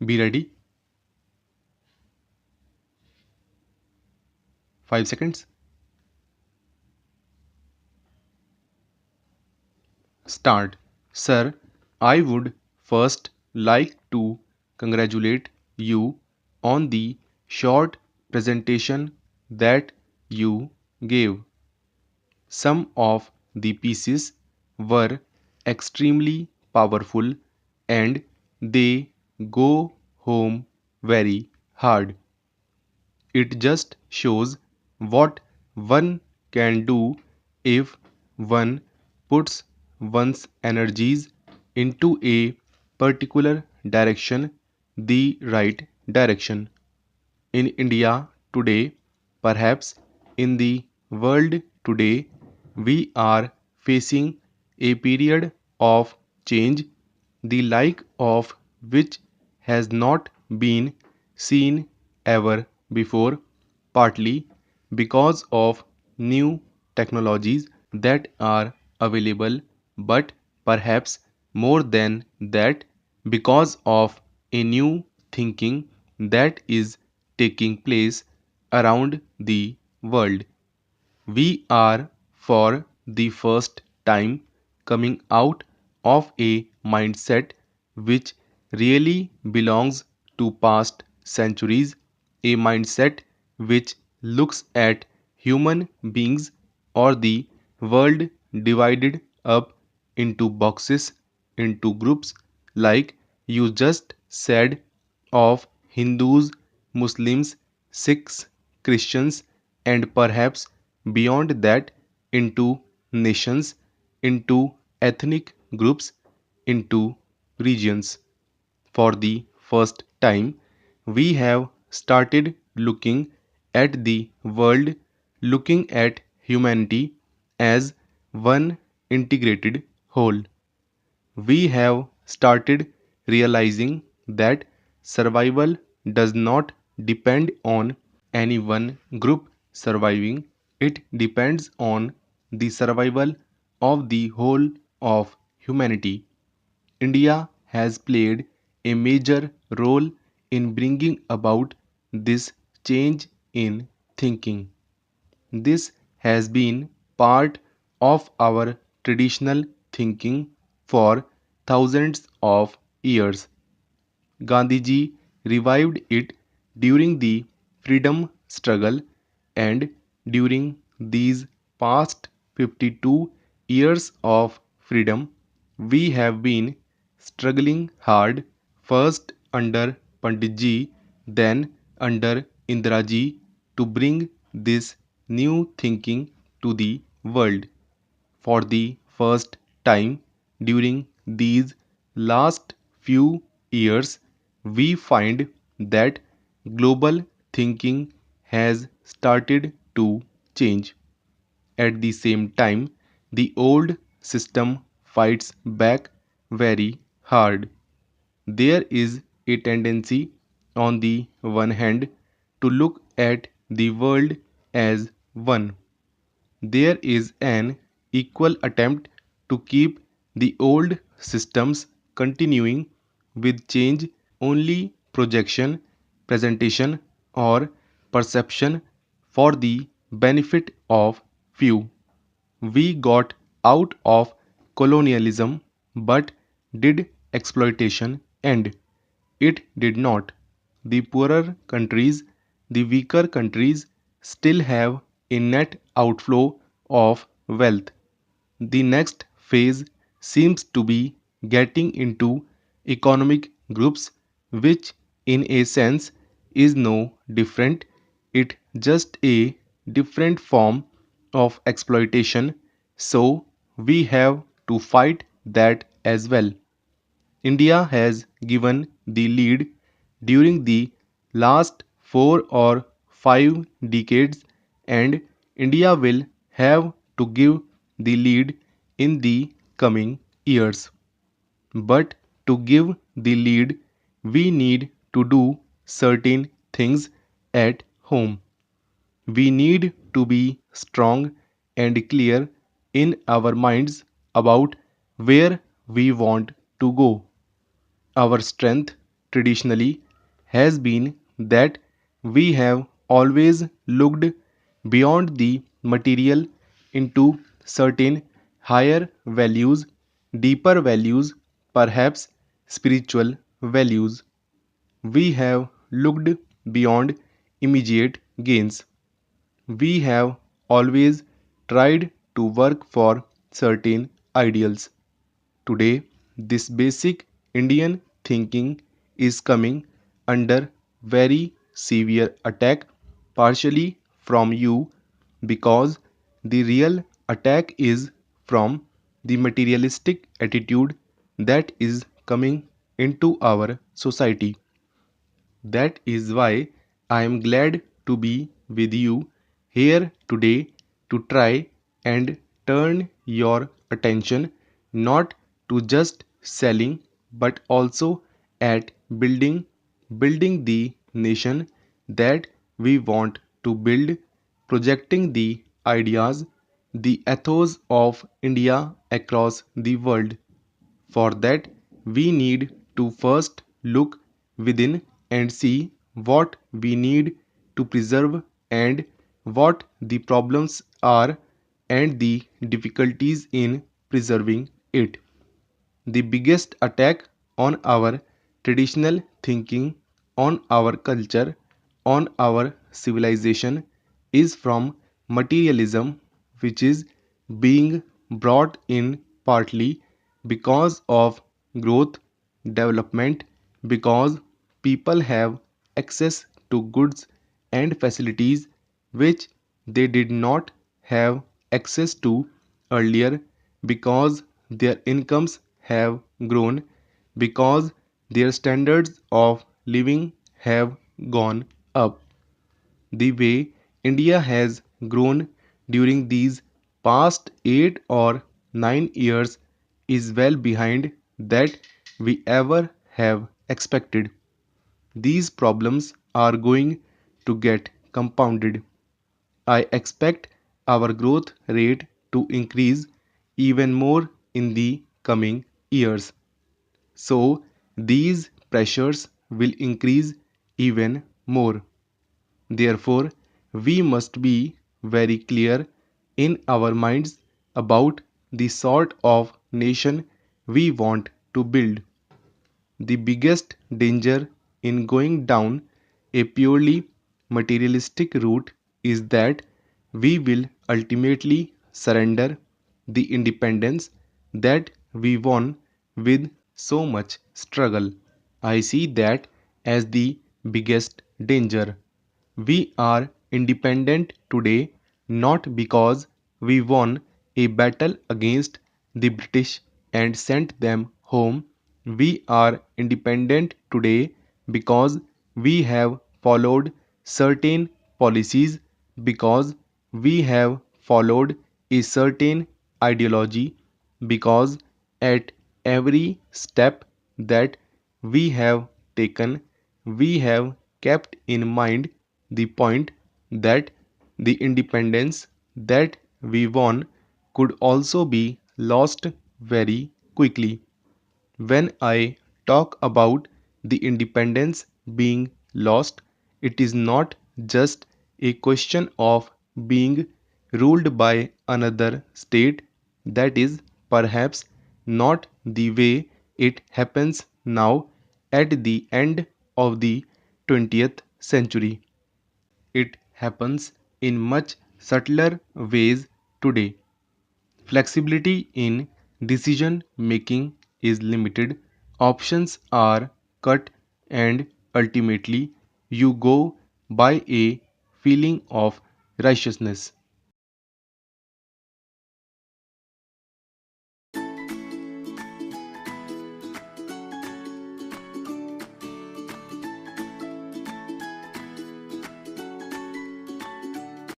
Be ready. 5 seconds. Start. Sir, I would first like to congratulate you on the short presentation that you gave. Some of the pieces were extremely powerful and they go home very hard. It just shows what one can do if one puts one's energies into a particular direction, the right direction. In India today, perhaps in the world today, we are facing a period of change, the like of which has not been seen ever before, partly because of new technologies that are available, but perhaps more than that, because of a new thinking that is taking place around the world. We are, for the first time, coming out of a mindset which really belongs to past centuries, a mindset which looks at human beings or the world divided up into boxes, into groups, like you just said, of Hindus, Muslims, Sikhs, Christians, and perhaps beyond that into nations, into ethnic groups, into regions. For the first time, we have started looking at the world, looking at humanity as one integrated whole. We have started realizing that survival does not depend on any one group surviving, it depends on the survival of the whole of humanity. India has played a major role in bringing about this change in thinking. This has been part of our traditional thinking for thousands of years. Gandhiji revived it during the freedom struggle, and during these past 52 years of freedom, we have been struggling hard, first under Panditji, then under Indiraji, to bring this new thinking to the world. For the first time during these last few years, we find that global thinking has started to change. At the same time, the old system fights back very hard. There is a tendency, on the one hand, to look at the world as one. There is an equal attempt to keep the old systems continuing with change only projection, presentation, or perception for the benefit of few. We got out of colonialism, but did exploitation end? It did not. The poorer countries, the weaker countries still have a net outflow of wealth. The next phase seems to be getting into economic groups, which in a sense is no different. It just a different form of exploitation. So we have to fight that as well. India has given the lead during the last 4 or 5 decades, and India will have to give the lead in the coming years. But to give the lead, we need to do certain things at home. We need to be strong and clear in our minds about where we want to go. Our strength, traditionally has been that we have always looked beyond the material into certain higher values, deeper values, perhaps spiritual values. We have looked beyond immediate gains. We have always tried to work for certain ideals. Today, this basic Indian thinking is coming under very severe attack, partially from you, because the real attack is from the materialistic attitude that is coming into our society. That is why I am glad to be with you here today to try and turn your attention not to just selling but also at building the nation that we want to build, projecting the ideas, the ethos of India across the world. For that, we need to first look within and see what we need to preserve and what the problems are and the difficulties in preserving it. The biggest attack on our traditional thinking, on our culture, on our civilization is from materialism, which is being brought in partly because of growth, development, because people have access to goods and facilities which they did not have access to earlier, because their incomes have grown, because their standards of living have gone up. The way India has grown during these past 8 or 9 years is well behind that we ever have expected. These problems are going to get compounded. I expect our growth rate to increase even more in the coming years. So, these pressures will increase even more. Therefore, we must be very clear in our minds about the sort of nation we want to build. The biggest danger in going down a purely materialistic route is that we will ultimately surrender the independence that we won with so much struggle. I see that as the biggest danger. We are independent today not because we won a battle against the British and sent them home. We are independent today because we have followed certain policies, because we have followed a certain ideology, because at every step that we have taken, we have kept in mind the point that the independence that we won could also be lost very quickly. When I talk about the independence being lost, it is not just a question of being ruled by another state. That is perhaps not the way it happens now at the end of the 20th century. It happens in much subtler ways today. Flexibility in decision making is limited, options are cut, and ultimately you go by a feeling of righteousness.